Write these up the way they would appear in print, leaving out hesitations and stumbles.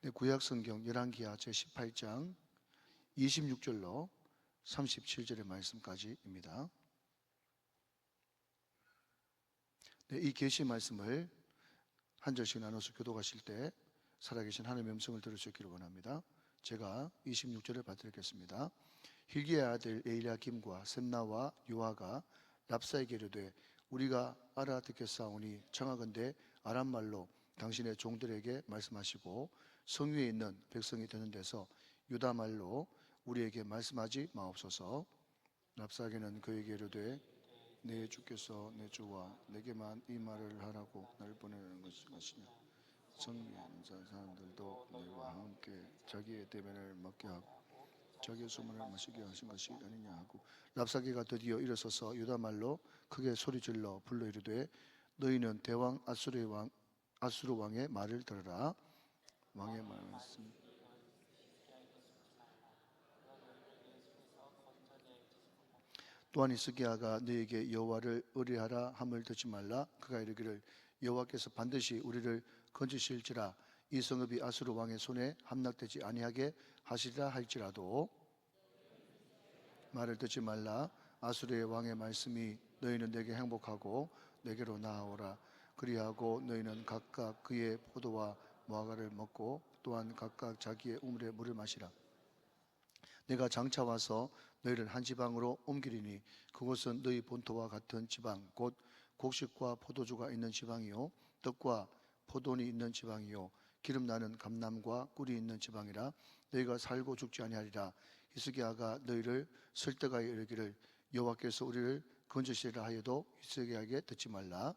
네, 구약성경 열왕기하 제18장 26절로 37절의 말씀까지입니다. 네, 이 계시 말씀을 한 절씩 나눠서 교독하실 때 살아계신 하나님의 음성을 들을 수 있기를 원합니다. 제가 26절을 받들겠습니다. hil기야의 아들 엘리야김과 셈나와 요아가 랍사에게 이르되 우리가 알아듣겠사오니 청하건대 아람말로 당신의 종들에게 말씀하시고 성 위에 있는 백성이 듣는 데서 유다말로 우리에게 말씀하지 마옵소서. 랍사에게는 그에게 이르되 내 주께서 내 주와 내게만 이 말을 하라고 나를 보내는 것이냐. 성 위에 있는 사람들도 너희와 함께 자기의 대변을 먹게 하고 자기의 소문을 마시게 하신 것이 아니냐 하고, 랍사게가 드디어 일어서서 유다말로 크게 소리질러 불러 이르되 너희는 대왕 아수르 왕의 말을 들으라. 왕의 말씀 또한 히스기야가 너에게 여호와를 의뢰하라 함을 듣지 말라. 그가 이르기를 여호와께서 반드시 우리를 건지실지라 이 성읍이 아수르 왕의 손에 함락되지 아니하게 하시리라 할지라도 말을 듣지 말라. 아수르의 왕의 말씀이 너희는 내게 행복하고 내게로 나아오라. 그리하고 너희는 각각 그의 포도와 무화과를 먹고 또한 각각 자기의 우물에 물을 마시라. 내가 장차 와서 너희를 한 지방으로 옮기리니 그곳은 너희 본토와 같은 지방 곧 곡식과 포도주가 있는 지방이요 떡과 포도원이 있는 지방이요 기름 나는 감람과 꿀이 있는 지방이라. 너희가 살고 죽지 아니하리라. 히스기야가 너희를 설득하여 이르기를 여호와께서 우리를 건지시리라 하여도 히스기야에게 듣지 말라.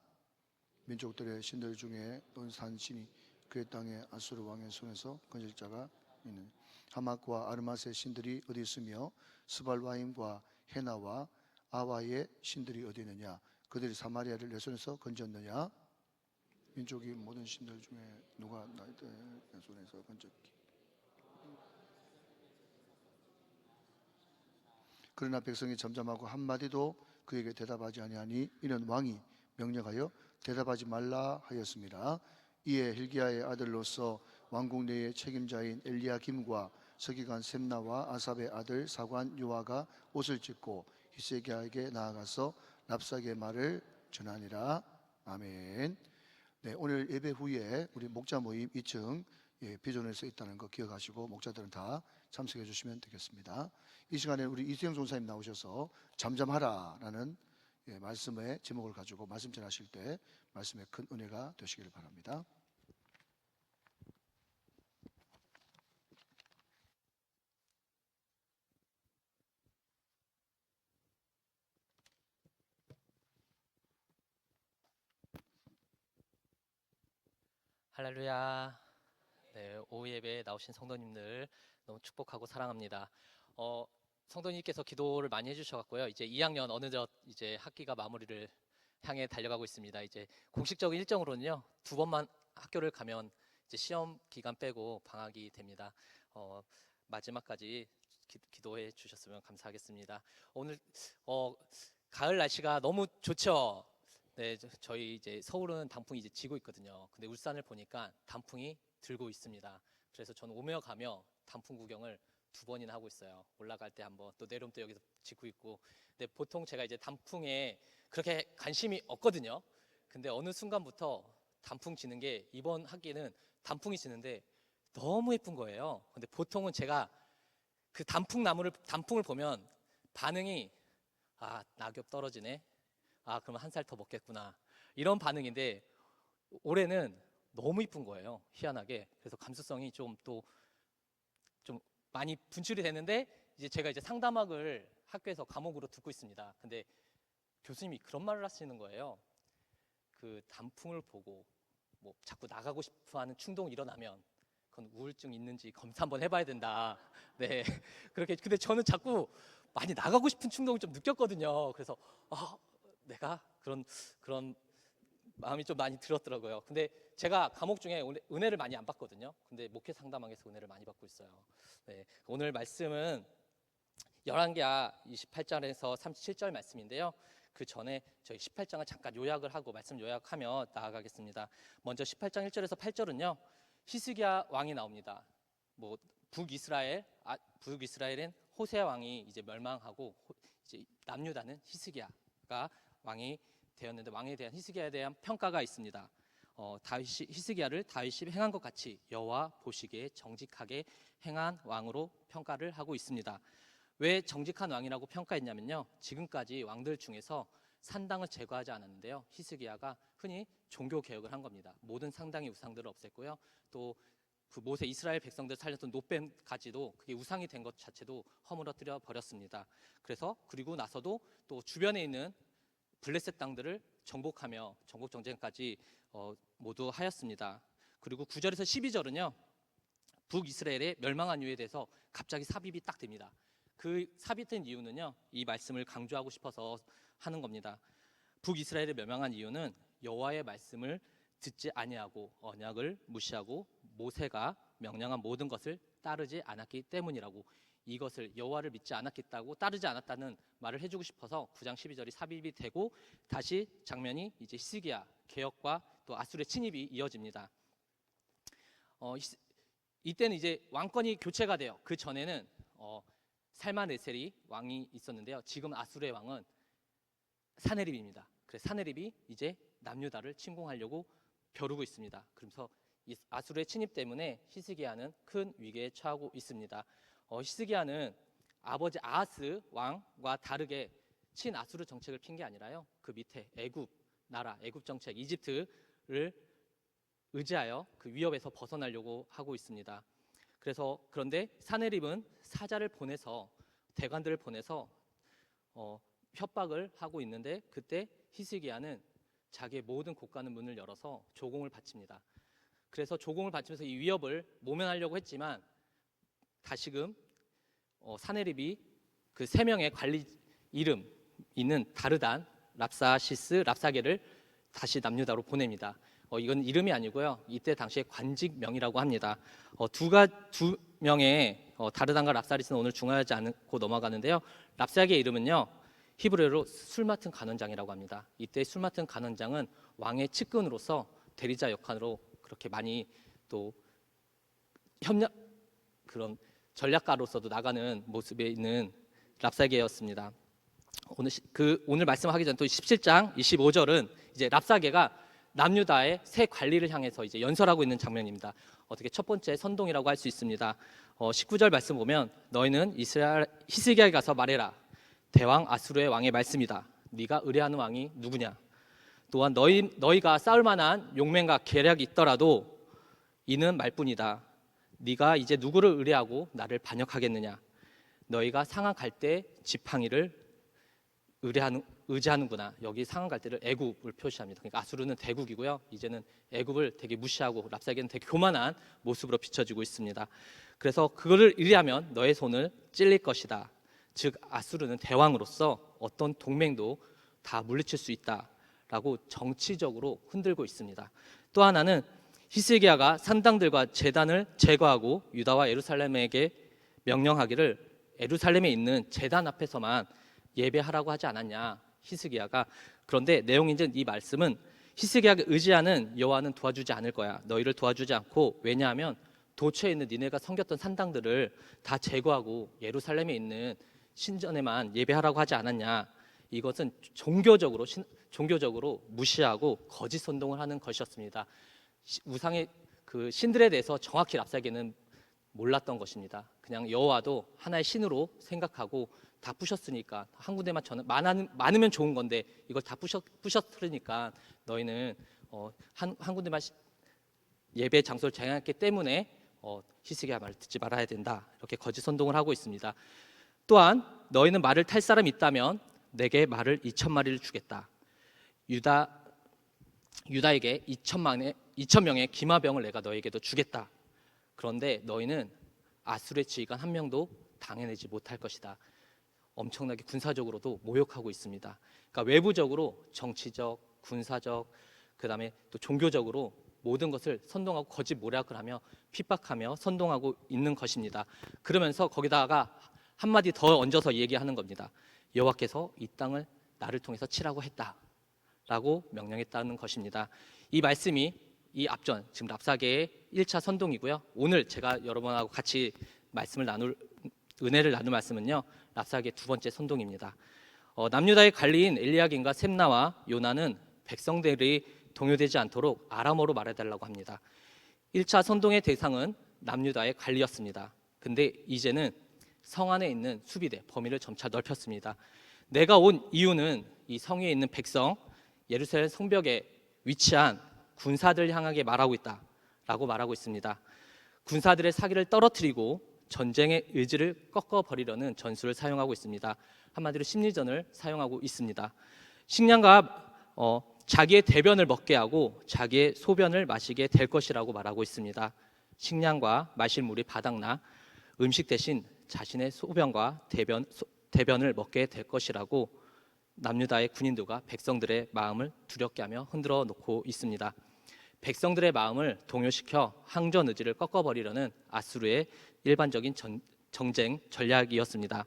민족들의 신들 중에 온 산신이 그의 땅에 아수르 왕의 손에서 건질 자가 있는 하막과 아르맛의 신들이 어디 있으며 스발와임과 헤나와 아와의 신들이 어디 있느냐. 그들이 사마리아를 내 손에서 건졌느냐. 민족이 모든 신들 중에 누가 내 손에서 건졌기. 그러나 백성이 잠잠하고 한마디도 그에게 대답하지 아니하니 이는 왕이 명령하여 대답하지 말라 하였습니다. 이에 hil기야의 아들로서 왕궁 내의 책임자인 엘리야김과 서기관 셈나와 아삽의 아들 사관 요아가 옷을 찢고 히스기야에게 나아가서 랍사게의 말을 전하니라. 아멘. 네, 오늘 예배 후에 우리 목자 모임 2층 비전에서 있다는 거 기억하시고 목자들은 다 참석해 주시면 되겠습니다. 이 시간에 우리 이수영 전사님 나오셔서 잠잠하라라는 말씀의 제목을 가지고 말씀 전하실 때 말씀에 큰 은혜가 되시기를 바랍니다. 할렐루야. 네, 오후 예배에 나오신 성도님들 너무 축복하고 사랑합니다. 성도님께서 기도를 많이 해주셔갖고요. 이제 2학년 어느덧 이제 학기가 마무리를 향해 달려가고 있습니다. 이제 공식적인 일정으로는요, 2번만 학교를 가면 이제 시험 기간 빼고 방학이 됩니다. 마지막까지 기도해 주셨으면 감사하겠습니다. 오늘 가을 날씨가 너무 좋죠. 네, 저희 이제 서울은 단풍이 이제 지고 있거든요. 근데 울산을 보니까 단풍이 들고 있습니다. 그래서 저는 오며 가며 단풍 구경을 2번이나 하고 있어요. 올라갈 때 한번, 또 내려오면 또 여기서 지고 있고. 근데 보통 제가 이제 단풍에 그렇게 관심이 없거든요. 근데 어느 순간부터 단풍 지는 게, 이번 학기는 단풍이 지는데 너무 예쁜 거예요. 근데 보통은 제가 그 단풍을 보면 반응이 낙엽 떨어지네. 그럼 한 살 더 먹겠구나. 이런 반응인데 올해는 너무 이쁜 거예요. 희한하게. 그래서 감수성이 좀 많이 분출이 되는데, 이제 제가 이제 상담학을 학교에서 과목으로 듣고 있습니다. 근데 교수님이 그런 말을 하시는 거예요. 그 단풍을 보고 뭐 자꾸 나가고 싶어하는 충동이 일어나면 그건 우울증 있는지 검사 한번 해봐야 된다. 네, 그렇게. 근데 저는 자꾸 많이 나가고 싶은 충동을 좀 느꼈거든요. 그래서 내가 그런 마음이 좀 많이 들었더라고요. 근데 제가 과목 중에 은혜를 많이 안 받거든요. 근데 목회 상담학에서 은혜를 많이 받고 있어요. 네, 오늘 말씀은 열왕기하 28절에서 37절 말씀인데요. 그 전에 저희 18장을 잠깐 요약을 하고 말씀 요약하며 나아가겠습니다. 먼저 18장 1절에서 8절은요, 히스기야 왕이 나옵니다. 뭐 북이스라엘엔 호세아 왕이 이제 멸망하고 이제 남유다는 히스기야가 왕이 되었는데, 왕에 대한 히스기야에 대한 평가가 있습니다. 히스기야를 다윗이 행한 것 같이 여호와 보시기에 정직하게 행한 왕으로 평가를 하고 있습니다. 왜 정직한 왕이라고 평가했냐면요, 지금까지 왕들 중에서 산당을 제거하지 않았는데요, 히스기야가 흔히 종교 개혁을 한 겁니다. 모든 상당의 우상들을 없앴고요, 또 그 모세 이스라엘 백성들 살렸던 노뱀까지도 그게 우상이 된 것 자체도 허물어뜨려 버렸습니다. 그래서 그리고 나서도 또 주변에 있는 블레셋 땅들을 정복하며 정복 전쟁까지 모두 하였습니다. 그리고 9절에서 12절은요, 북이스라엘의 멸망한 이유에 대해서 갑자기 삽입이 딱 됩니다. 그 삽입된 이유는요, 이 말씀을 강조하고 싶어서 하는 겁니다. 북이스라엘의 멸망한 이유는 여호와의 말씀을 듣지 아니하고 언약을 무시하고 모세가 명령한 모든 것을 따르지 않았기 때문이라고, 이것을 여호와를 믿지 않았겠다고, 따르지 않았다는 말을 해주고 싶어서 9장 12절이 삽입이 되고, 다시 장면이 이제 히스기야 개혁과 또 아수르의 침입이 이어집니다. 이때는 이제 왕권이 교체가 돼요. 그 전에는 살마네셀이 왕이 있었는데요, 지금 아수르의 왕은 사네립입니다. 그래서 사네립이 이제 남유다를 침공하려고 벼르고 있습니다. 그래서 이 아수르의 침입 때문에 히스기야는 큰 위기에 처하고 있습니다. 히스기야는 아버지 아하스 왕과 다르게 친아수르 정책을 핀 게 아니라요, 그 밑에 애굽 정책, 이집트를 의지하여 그 위협에서 벗어나려고 하고 있습니다. 그런데 사네립은 사자를 보내서, 대관들을 보내서 협박을 하고 있는데, 그때 히스기야는 자기의 모든 곳가는 문을 열어서 조공을 바칩니다. 그래서 조공을 바치면서 이 위협을 모면하려고 했지만, 다시금 사네립이 그 세 명의 관리 이름 있는 다르단, 랍사시스, 랍사게를 다시 남유다로 보냅니다. 이건 이름이 아니고요, 이때 당시에 관직명이라고 합니다. 두 명의 다르단과 랍사리스는 오늘 중요하지 않고 넘어가는데요, 랍사게의 이름은요, 히브리어로 술 맡은 간원장이라고 합니다. 이때 술 맡은 간원장은 왕의 측근으로서 대리자 역할로 그렇게 많이 또 그런 전략가로서도 나가는 모습에 있는 랍사게였습니다. 오늘 말씀하기 전 또 17장 25절은 이제 랍사게가 남유다의 새 관리를 향해서 이제 연설하고 있는 장면입니다. 어떻게 첫 번째 선동이라고 할 수 있습니다. 19절 말씀 보면, 너희는 히스기야에 가서 말해라. 대왕 아수르의 왕의 말씀이다. 네가 의뢰하는 왕이 누구냐? 또한 너희가 싸울 만한 용맹과 계략이 있더라도 이는 말뿐이다. 네가 이제 누구를 의뢰하고 나를 반역하겠느냐? 너희가 상한 갈대 지팡이를 의지하는구나. 여기 상한 갈대를 애굽을 표시합니다. 그러니까 아수르는 대국이고요, 이제는 애굽을 되게 무시하고 랍사게는 되게 교만한 모습으로 비춰지고 있습니다. 그래서 그거를 의뢰하면 너의 손을 찔릴 것이다. 즉 아수르는 대왕으로서 어떤 동맹도 다 물리칠 수 있다라고 정치적으로 흔들고 있습니다. 또 하나는 히스기야가 산당들과 제단을 제거하고 유다와 예루살렘에게 명령하기를 예루살렘에 있는 제단 앞에서만 예배하라고 하지 않았냐, 히스기야가. 그런데 내용인즉 이 말씀은 히스기야가 의지하는 여호와는 도와주지 않을 거야. 너희를 도와주지 않고, 왜냐하면 도처에 있는 니네가 섬겼던 산당들을 다 제거하고 예루살렘에 있는 신전에만 예배하라고 하지 않았냐. 이것은 종교적으로 무시하고 거짓 선동을 하는 것이었습니다. 우상의 그 신들에 대해서 정확히 랍사게는 몰랐던 것입니다. 그냥 여호와도 하나의 신으로 생각하고 다 부셨으니까, 한 군데만 많으면 좋은 건데 이걸 다 부셨으니까 너희는 한 군데만 예배 장소를 정했기 때문에 히스기야 말을 듣지 말아야 된다. 이렇게 거짓 선동을 하고 있습니다. 또한 너희는 말을 탈 사람이 있다면 내게 말을 2,000마리를 주겠다. 유다에게 2,000명의 기마병을 내가 너에게도 주겠다. 그런데 너희는 아수르의 지휘관 한 명도 당해내지 못할 것이다. 엄청나게 군사적으로도 모욕하고 있습니다. 그러니까 외부적으로 정치적, 군사적, 그다음에 또 종교적으로 모든 것을 선동하고 거짓 모략을 하며 핍박하며 선동하고 있는 것입니다. 그러면서 거기다가 한마디 더 얹어서 얘기하는 겁니다. 여호와께서 이 땅을 나를 통해서 치라고 했다라고 명령했다는 것입니다. 이 말씀이 이 앞전 지금 랍사계의 1차 선동이고요. 오늘 제가 여러분하고 같이 은혜를 나눌 말씀은요, 랍사계 두 번째 선동입니다. 남유다의 관리인 엘리야긴과 셈나와 요나는 백성들이 동요되지 않도록 아람어로 말해달라고 합니다. 1차 선동의 대상은 남유다의 관리였습니다. 근데 이제는 성 안에 있는 수비대 범위를 점차 넓혔습니다. 내가 온 이유는 이 성에 있는 백성, 예루살렘 성벽에 위치한 군사들 향하게 말하고 있다라고 말하고 있습니다. 군사들의 사기를 떨어뜨리고 전쟁의 의지를 꺾어버리려는 전술을 사용하고 있습니다. 한마디로 심리전을 사용하고 있습니다. 식량과 자기의 대변을 먹게 하고 자기의 소변을 마시게 될 것이라고 말하고 있습니다. 식량과 마실 물이 바닥나 음식 대신 자신의 소변과 대변을 먹게 될 것이라고 남유다의 군인들과 백성들의 마음을 두렵게 하며 흔들어 놓고 있습니다. 백성들의 마음을 동요시켜 항전 의지를 꺾어버리려는 아수르의 일반적인 정쟁 전략이었습니다.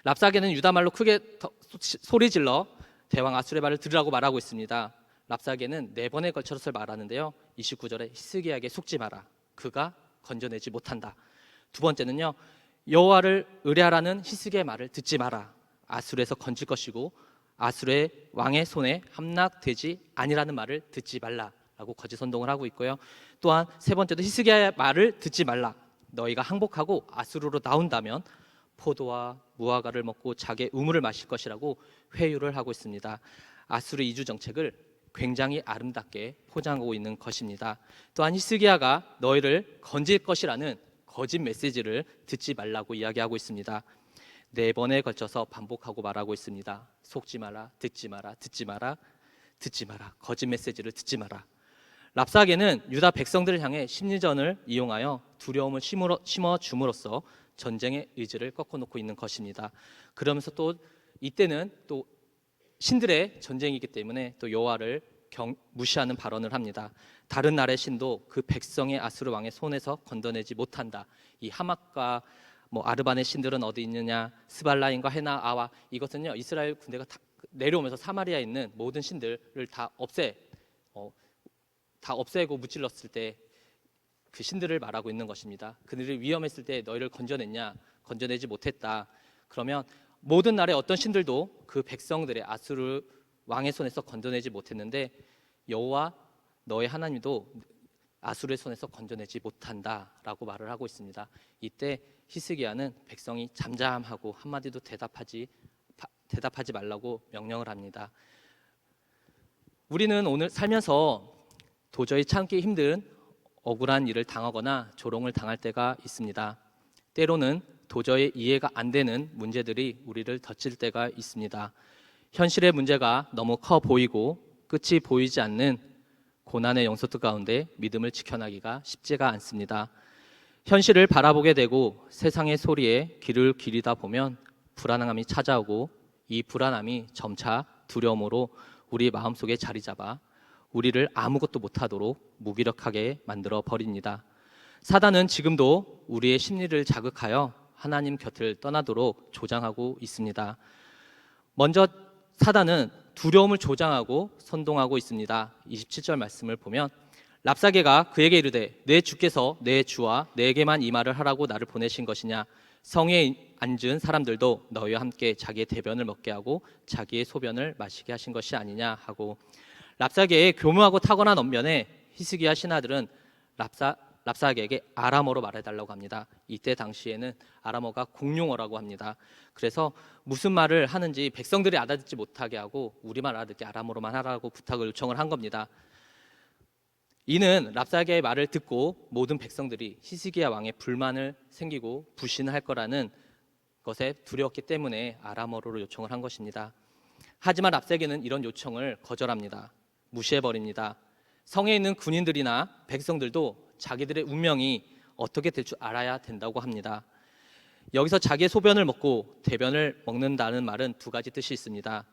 랍사게는 유다말로 크게 소리질러 대왕 아수르의 말을 들으라고 말하고 있습니다. 랍사게는 4번에 걸쳐서 말하는데요. 29절에 히스기야에게 속지 마라. 그가 건져내지 못한다. 두 번째는요. 여호와를 의뢰하라는 히스기야의 말을 듣지 마라. 아수르에서 건질 것이고 아수르의 왕의 손에 함락되지 아니라는 말을 듣지 말라라고 거짓 선동을 하고 있고요. 또한 세 번째도 히스기야의 말을 듣지 말라. 너희가 항복하고 아수르로 나온다면 포도와 무화과를 먹고 자기의 우물을 마실 것이라고 회유를 하고 있습니다. 아수르 이주 정책을 굉장히 아름답게 포장하고 있는 것입니다. 또한 히스기야가 너희를 건질 것이라는 거짓 메시지를 듣지 말라고 이야기하고 있습니다. 4번에 걸쳐서 반복하고 말하고 있습니다. 속지 마라, 듣지 마라, 듣지 마라, 듣지 마라. 거짓 메시지를 듣지 마라. 랍사게는 유다 백성들을 향해 심리전을 이용하여 두려움을 심어줌으로써 전쟁의 의지를 꺾어놓고 있는 것입니다. 그러면서 또 이때는 또 신들의 전쟁이기 때문에 또 여호와를 무시하는 발언을 합니다. 다른 나라의 신도 그 백성의 아수르 왕의 손에서 건져내지 못한다. 이 하막과 아르반의 신들은 어디 있느냐, 스발라임과 헤나, 아와, 이것은요 이스라엘 군대가 내려오면서 사마리아에 있는 모든 신들을 다 없애고 무찔렀을 때 그 신들을 말하고 있는 것입니다. 그들이 위험했을 때 너희를 건져냈냐, 건져내지 못했다. 그러면 모든 나라의 어떤 신들도 그 백성들의 아수르 왕의 손에서 건져내지 못했는데 여호와 너의 하나님도 아수르의 손에서 건져내지 못한다라고 말을 하고 있습니다. 이때 히스기야는 백성이 잠잠하고 한마디도 대답하지 말라고 명령을 합니다. 우리는 오늘 살면서 도저히 참기 힘든 억울한 일을 당하거나 조롱을 당할 때가 있습니다. 때로는 도저히 이해가 안 되는 문제들이 우리를 덮칠 때가 있습니다. 현실의 문제가 너무 커 보이고 끝이 보이지 않는 고난의 영소트 가운데 믿음을 지켜나기가 쉽지가 않습니다. 현실을 바라보게 되고 세상의 소리에 귀를 기리다 보면 불안함이 찾아오고 이 불안함이 점차 두려움으로 우리 마음속에 자리 잡아 우리를 아무것도 못하도록 무기력하게 만들어 버립니다. 사단은 지금도 우리의 심리를 자극하여 하나님 곁을 떠나도록 조장하고 있습니다. 먼저 사단은 두려움을 조장하고 선동하고 있습니다. 27절 말씀을 보면 랍사게가 그에게 이르되 내 주께서 내 주와 내게만 이 말을 하라고 나를 보내신 것이냐, 성에 앉은 사람들도 너희와 함께 자기의 대변을 먹게 하고 자기의 소변을 마시게 하신 것이 아니냐 하고, 랍사게의 교묘하고 타고난 언변에 히스기야 신하들은 랍사게에게 아람어로 말해달라고 합니다. 이때 당시에는 아람어가 공용어라고 합니다. 그래서 무슨 말을 하는지 백성들이 알아듣지 못하게 하고 우리만 알아듣게 아람어로만 하라고 부탁을 요청을 한 겁니다. 이는 랍사게의 말을 듣고 모든 백성들이 히스기야 왕의 불만을 생기고 불신할 거라는 것에 두려웠기 때문에 아람어로 요청을 한 것입니다. 하지만 랍사게는 이런 요청을 거절합니다. 무시해버립니다. 성에 있는 군인들이나 백성들도 자기들의 운명이 어떻게 될 줄 알아야 된다고 합니다. 여기서 자기의 소변을 먹고 대변을 먹는다는 말은 두 가지 뜻이 있습니다.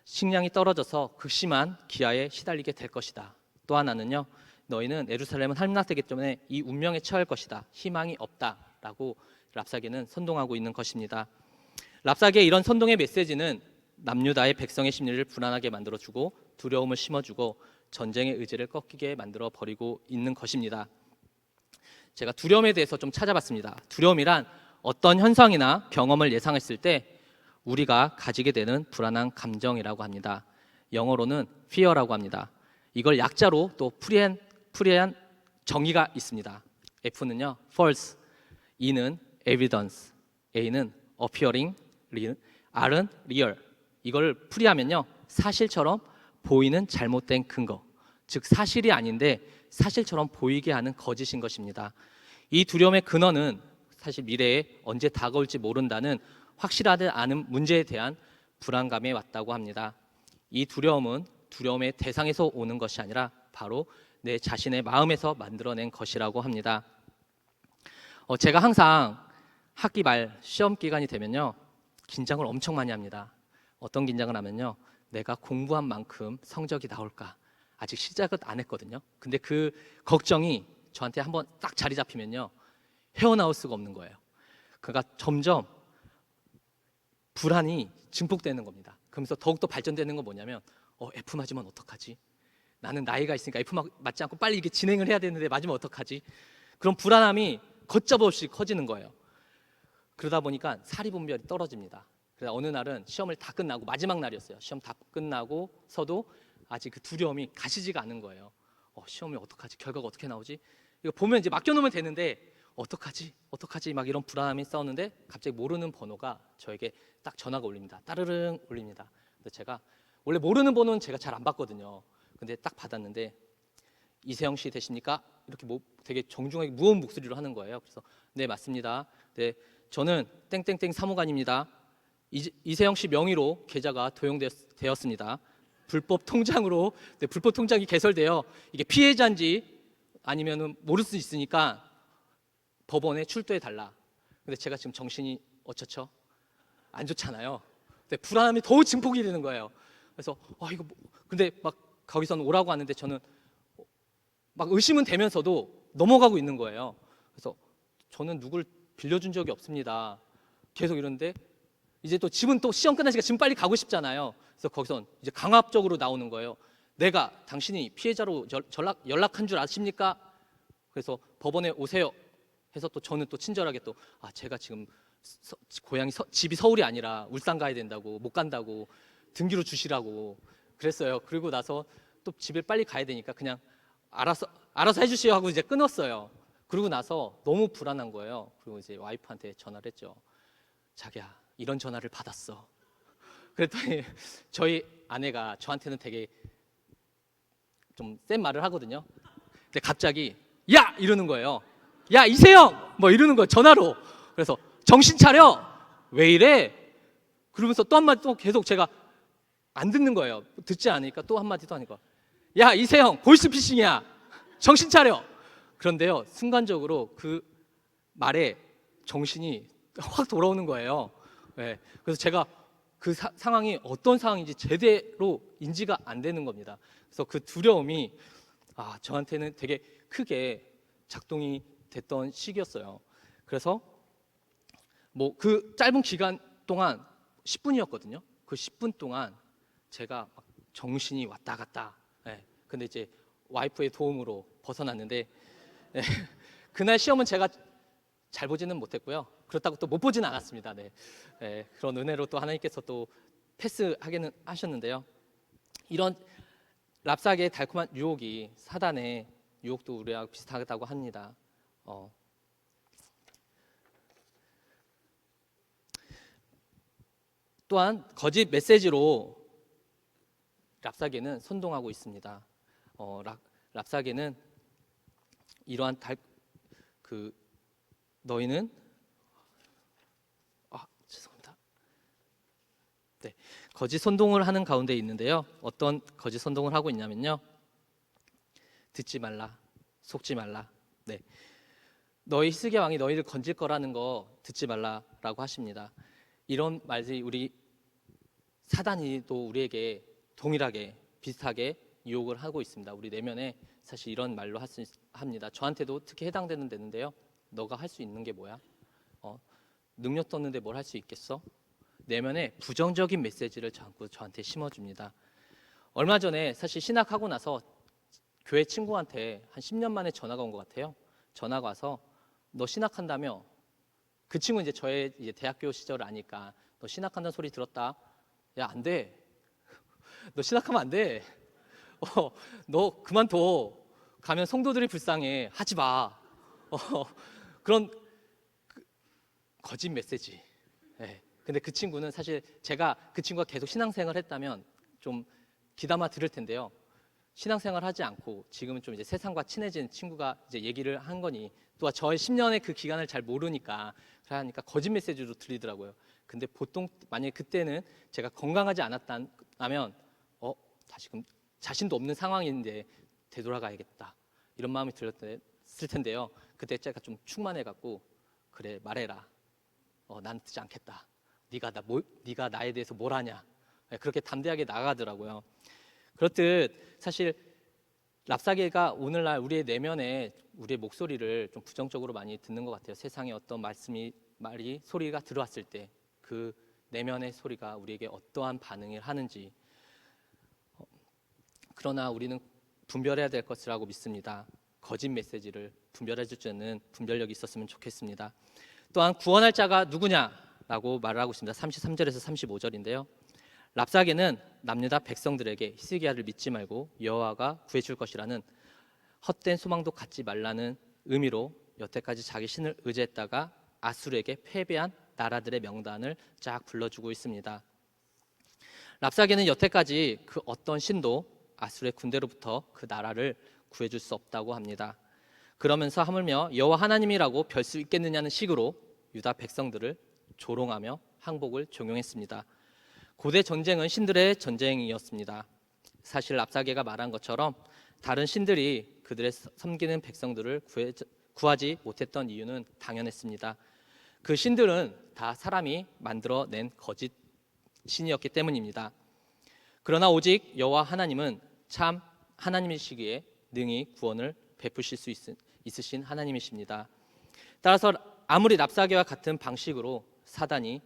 식량이 떨어져서 극심한 기아에 시달리게 될 것이다. 또 하나는요, 너희는 예루살렘은 함락되기 때문에 이 운명에 처할 것이다. 희망이 없다라고 랍사게는 선동하고 있는 것입니다. 랍사게의 이런 선동의 메시지는 남유다의 백성의 심리를 불안하게 만들어주고 두려움을 심어주고 전쟁의 의지를 꺾이게 만들어 버리고 있는 것입니다. 제가 두려움에 대해서 좀 찾아봤습니다. 두려움이란 어떤 현상이나 경험을 예상했을 때 우리가 가지게 되는 불안한 감정이라고 합니다. 영어로는 fear라고 합니다. 이걸 약자로 또 풀이한 정의가 있습니다. F는요, false, E는 evidence, A는 appearing, R은 real. 이걸 풀이하면요, 사실처럼 보이는 잘못된 근거, 즉 사실이 아닌데 사실처럼 보이게 하는 거짓인 것입니다. 이 두려움의 근원은 사실 미래에 언제 다가올지 모른다는 확실하지 않은 문제에 대한 불안감에 왔다고 합니다. 이 두려움은 두려움의 대상에서 오는 것이 아니라 바로 내 자신의 마음에서 만들어낸 것이라고 합니다. 제가 항상 학기 말 시험 기간이 되면요, 긴장을 엄청 많이 합니다. 어떤 긴장을 하면요, 내가 공부한 만큼 성적이 나올까? 아직 시작은 안 했거든요. 근데 그 걱정이 저한테 한번 딱 자리 잡히면요, 헤어나올 수가 없는 거예요. 그러니까 점점 불안이 증폭되는 겁니다. 그러면서 더욱더 발전되는 건 뭐냐면 F 맞으면 어떡하지? 나는 나이가 있으니까 F 맞지 않고 빨리 이게 진행을 해야 되는데 맞으면 어떡하지? 그런 불안함이 걷잡없이 커지는 거예요. 그러다 보니까 사리분별이 떨어집니다. 그래서 어느 날은 시험을 다 끝나고 마지막 날이었어요. 시험 다 끝나고서도 아직 그 두려움이 가시지가 않은 거예요. 시험이 어떡하지? 결과가 어떻게 나오지? 이거 보면 이제 맡겨놓으면 되는데 어떡하지? 막 이런 불안함이 싸우는데 갑자기 모르는 번호가 저에게 딱 전화가 울립니다. 따르릉 울립니다. 근데 제가 원래 모르는 번호는 제가 잘 안 받거든요. 근데 딱 받았는데 이세영 씨 되십니까? 이렇게 되게 정중하게 무거운 목소리로 하는 거예요. 그래서 네, 맞습니다. 네, 저는 땡땡땡 사무관입니다. 이세영 씨 명의로 계좌가 도용되었습니다. 불법 통장으로. 네, 불법 통장이 개설되어 이게 피해자인지 아니면은 모를 수 있으니까 법원에 출두해 달라. 근데 제가 지금 정신이 어쩌죠? 안 좋잖아요. 근데 불안함이 더욱 증폭이 되는 거예요. 그래서 이거 근데 막 거기서는 오라고 하는데 저는 막 의심은 되면서도 넘어가고 있는 거예요. 그래서 저는 누굴 빌려준 적이 없습니다. 계속 이러는데 이제 또 집은 또 시험 끝나니까 지금 빨리 가고 싶잖아요. 그래서 거기선 이제 강압적으로 나오는 거예요. 당신이 피해자로 연락한 줄 아십니까? 그래서 법원에 오세요. 해서 또 저는 또 친절하게 제가 지금 집이 서울이 아니라 울산 가야 된다고, 못 간다고 등기로 주시라고 그랬어요. 그리고 나서 또 집에 빨리 가야 되니까 그냥 알아서 해주시오 하고 이제 끊었어요. 그러고 나서 너무 불안한 거예요. 그리고 이제 와이프한테 전화를 했죠. 자기야, 이런 전화를 받았어. 그랬더니 저희 아내가 저한테는 되게 좀 센 말을 하거든요. 근데 갑자기 야! 이러는 거예요. 야, 이세영! 뭐 이러는 거예요, 전화로. 그래서 정신 차려! 왜 이래? 그러면서 또 한마디 또 계속 제가 안 듣는 거예요. 듣지 않으니까 또 한마디 또 하니까 야, 이세영, 보이스피싱이야. 정신 차려. 그런데요, 순간적으로 그 말에 정신이 확 돌아오는 거예요. 네. 그래서 제가 그 상황이 어떤 상황인지 제대로 인지가 안 되는 겁니다. 그래서 그 두려움이 저한테는 되게 크게 작동이 됐던 시기였어요. 그래서 뭐 그 짧은 기간 동안 10분이었거든요. 그 10분 동안 제가 막 정신이 왔다 갔다. 네. 근데 이제 와이프의 도움으로 벗어났는데 그날 시험은 제가 잘 보지는 못했고요. 그렇다고 또 못 보지는 않았습니다. 네. 네. 그런 은혜로 또 하나님께서 또 패스하게는 하셨는데요. 이런 랍사계의 달콤한 유혹이 사단의 유혹도 우리와 비슷하다고 합니다. 또한 거짓 메시지로 랍사계는 선동하고 있습니다. 랍사계는 이러한 너희는 죄송합니다. 네, 거짓 선동을 하는 가운데 있는데요. 어떤 거짓 선동을 하고 있냐면요. 듣지 말라, 속지 말라. 네, 너희 히스기야 왕이 너희를 건질 거라는 거 듣지 말라라고 하십니다. 이런 말들이 우리 사단이 또 우리에게 동일하게 비슷하게 유혹을 하고 있습니다. 우리 내면에 사실 이런 말로 합니다. 저한테도 특히 해당되는 데인데요. 너가 할 수 있는 게 뭐야? 능력 떴는데 뭘 할 수 있겠어? 내면에 부정적인 메시지를 자꾸 저한테 심어줍니다. 얼마 전에 사실 신학하고 나서 교회 친구한테 한 10년 만에 전화가 온 것 같아요. 전화가 와서 너 신학한다며? 그 친구 이제 저의 이제 대학교 시절을 아니까 너 신학한다는 소리 들었다. 야, 안 돼. 너 신학하면 안 돼. 너 그만둬. 가면 성도들이 불쌍해. 하지 마. 그런 거짓 메시지. 예. 근데 그 친구는 사실 제가 그 친구가 계속 신앙생활 했다면 좀 귀담아 들을 텐데요. 신앙생활 하지 않고 지금은 좀 이제 세상과 친해진 친구가 이제 얘기를 한 거니 또 저의 10년의 그 기간을 잘 모르니까 그러니까 거짓 메시지로 들리더라고요. 근데 보통 만약에 그때는 제가 건강하지 않았다면 다시금 자신도 없는 상황인데 되돌아가야겠다 이런 마음이 들었을 텐데요. 그때 제가 좀 충만해 갖고 그래 말해라. 난 듣지 않겠다. 네가 나에 대해서 뭘 하냐. 그렇게 담대하게 나가더라고요. 그렇듯 사실 랍사게가 오늘날 우리의 내면에 우리의 목소리를 좀 부정적으로 많이 듣는 것 같아요. 세상에 어떤 말이 소리가 들어왔을 때 그 내면의 소리가 우리에게 어떠한 반응을 하는지 그러나 우리는 분별해야 될 것이라고 믿습니다. 거짓 메시지를 분별해 줄 수 있는 분별력이 있었으면 좋겠습니다. 또한 구원할 자가 누구냐라고 말을 하고 있습니다. 33절에서 35절인데요. 랍사게는 남유다 백성들에게 히스기야를 믿지 말고 여호와가 구해줄 것이라는 헛된 소망도 갖지 말라는 의미로 여태까지 자기 신을 의지했다가 아수르에게 패배한 나라들의 명단을 쫙 불러주고 있습니다. 랍사게는 여태까지 그 어떤 신도 아수르의 군대로부터 그 나라를 구해줄 수 없다고 합니다. 그러면서 하물며 여호와 하나님이라고 별 수 있겠느냐는 식으로 유다 백성들을 조롱하며 항복을 종용했습니다. 고대 전쟁은 신들의 전쟁이었습니다. 사실 랍사게가 말한 것처럼 다른 신들이 그들의 섬기는 백성들을 구하지 못했던 이유는 당연했습니다. 그 신들은 다 사람이 만들어낸 거짓 신이었기 때문입니다. 그러나 오직 여호와 하나님은 참 하나님이시기에 능히 구원을 베푸실 수 있으신 하나님이십니다. 따라서 아무리 랍사게와 같은 방식으로 사단이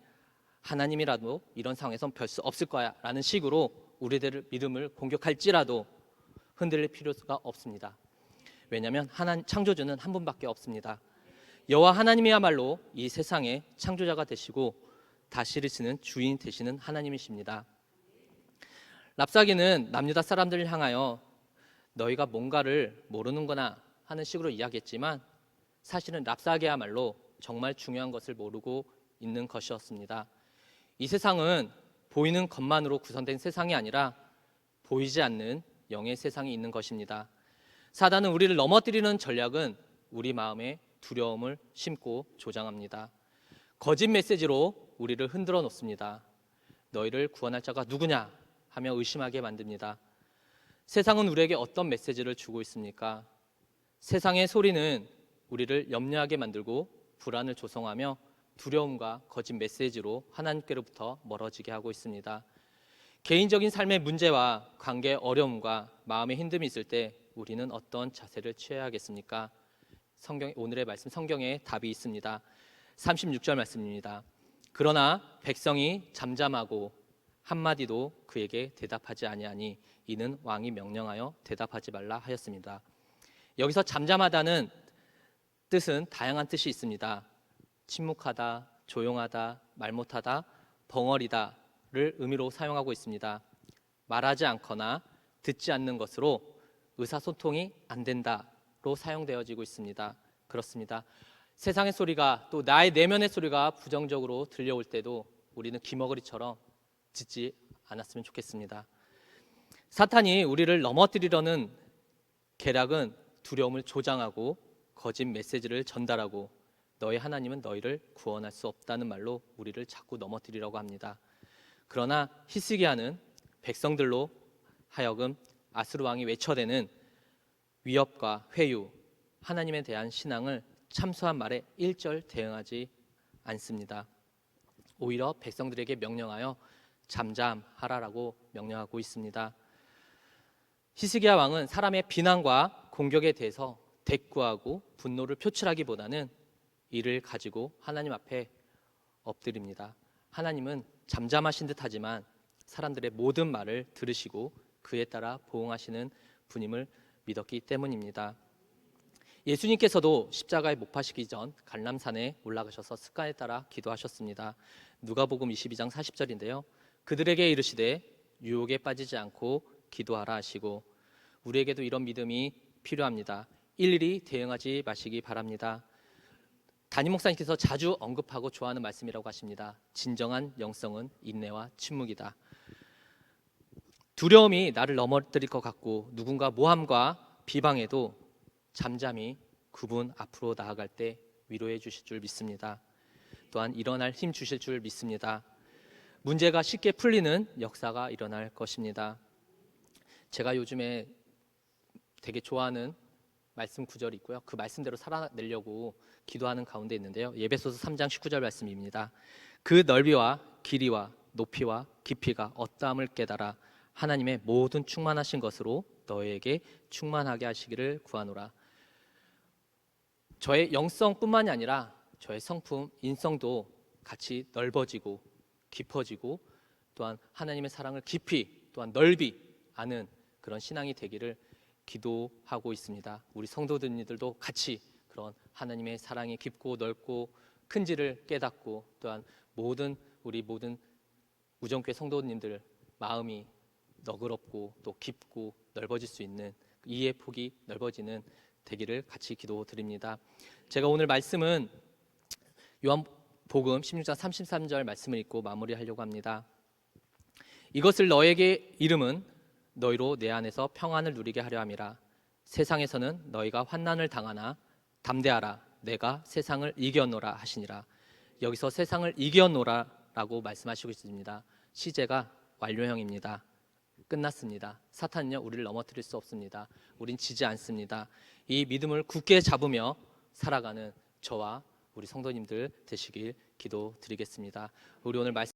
하나님이라도 이런 상황에선 별 수 없을 거야 라는 식으로 우리들의 믿음을 공격할지라도 흔들릴 필요가 없습니다. 왜냐하면 창조주는 한 분밖에 없습니다. 여호와 하나님이야말로 이 세상의 창조자가 되시고 다스리시는 주인 되시는 하나님이십니다. 랍사게는 남유다 사람들을 향하여 너희가 뭔가를 모르는구나 하는 식으로 이야기했지만 사실은 랍사게야말로 정말 중요한 것을 모르고 있는 것이었습니다. 이 세상은 보이는 것만으로 구성된 세상이 아니라 보이지 않는 영의 세상이 있는 것입니다. 사단은 우리를 넘어뜨리는 전략은 우리 마음에 두려움을 심고 조장합니다. 거짓 메시지로 우리를 흔들어 놓습니다. 너희를 구원할 자가 누구냐 하며 의심하게 만듭니다. 세상은 우리에게 어떤 메시지를 주고 있습니까? 세상의 소리는 우리를 염려하게 만들고 불안을 조성하며 두려움과 거짓 메시지로 하나님께로부터 멀어지게 하고 있습니다. 개인적인 삶의 문제와 관계 어려움과 마음의 힘듦이 있을 때 우리는 어떤 자세를 취해야겠습니까? 오늘의 말씀 성경에 답이 있습니다. 36절 말씀입니다. 그러나 백성이 잠잠하고 한마디도 그에게 대답하지 아니하니 이는 왕이 명령하여 대답하지 말라 하였습니다. 여기서 잠잠하다는 뜻은 다양한 뜻이 있습니다. 침묵하다, 조용하다, 말 못하다, 벙어리다를 의미로 사용하고 있습니다. 말하지 않거나 듣지 않는 것으로 의사소통이 안 된다로 사용되어지고 있습니다. 그렇습니다. 세상의 소리가 또 나의 내면의 소리가 부정적으로 들려올 때도 우리는 귀머거리처럼 듣지 않았으면 좋겠습니다. 사탄이 우리를 넘어뜨리려는 계략은 두려움을 조장하고 거짓 메시지를 전달하고 너희 하나님은 너희를 구원할 수 없다는 말로 우리를 자꾸 넘어뜨리려고 합니다. 그러나 히스기야는 백성들로 하여금 아수르 왕이 외쳐대는 위협과 회유, 하나님에 대한 신앙을 참소한 말에 일절 대응하지 않습니다. 오히려 백성들에게 명령하여 잠잠하라라고 명령하고 있습니다. 히스기야 왕은 사람의 비난과 공격에 대해서 대꾸하고 분노를 표출하기보다는 이를 가지고 하나님 앞에 엎드립니다. 하나님은 잠잠하신 듯하지만 사람들의 모든 말을 들으시고 그에 따라 보응하시는 분임을 믿었기 때문입니다. 예수님께서도 십자가에 못 박히시기 전 갈람산에 올라가셔서 습관에 따라 기도하셨습니다. 누가복음 22장 40절인데요. 그들에게 이르시되 유혹에 빠지지 않고 기도하라 하시고, 우리에게도 이런 믿음이 필요합니다. 일일이 대응하지 마시기 바랍니다. 담임 목사님께서 자주 언급하고 좋아하는 말씀이라고 하십니다. 진정한 영성은 인내와 침묵이다. 두려움이 나를 넘어뜨릴 것 같고 누군가 모함과 비방해도 잠잠히 그분 앞으로 나아갈 때 위로해 주실 줄 믿습니다. 또한 일어날 힘 주실 줄 믿습니다. 문제가 쉽게 풀리는 역사가 일어날 것입니다. 제가 요즘에 되게 좋아하는 말씀 구절이 있고요. 그 말씀대로 살아내려고 기도하는 가운데 있는데요. 에베소서 3장 19절 말씀입니다. 그 넓이와 길이와 높이와 깊이가 어떠함을 깨달아 하나님의 모든 충만하신 것으로 너희에게 충만하게 하시기를 구하노라. 저의 영성뿐만이 아니라 저의 성품, 인성도 같이 넓어지고 깊어지고 또한 하나님의 사랑을 깊이 또한 넓이 아는 그런 신앙이 되기를 기도하고 있습니다. 우리 성도들도 같이 그런 하나님의 사랑이 깊고 넓고 큰지를 깨닫고 또한 우리 모든 우정교회 성도님들 마음이 너그럽고 또 깊고 넓어질 수 있는 이해의 폭이 넓어지는 되기를 같이 기도드립니다. 제가 오늘 말씀은 요한복음 16장 33절 말씀을 읽고 마무리하려고 합니다. 이것을 너에게 이름은 너희로 내 안에서 평안을 누리게 하려 함이라. 세상에서는 너희가 환난을 당하나 담대하라. 내가 세상을 이겼노라 하시니라. 여기서 세상을 이겼노라라고 말씀하시고 있습니다. 시제가 완료형입니다. 끝났습니다. 사탄은요 우리를 넘어뜨릴 수 없습니다. 우린 지지 않습니다. 이 믿음을 굳게 잡으며 살아가는 저와 우리 성도님들 되시길 기도드리겠습니다. 우리 오늘 말씀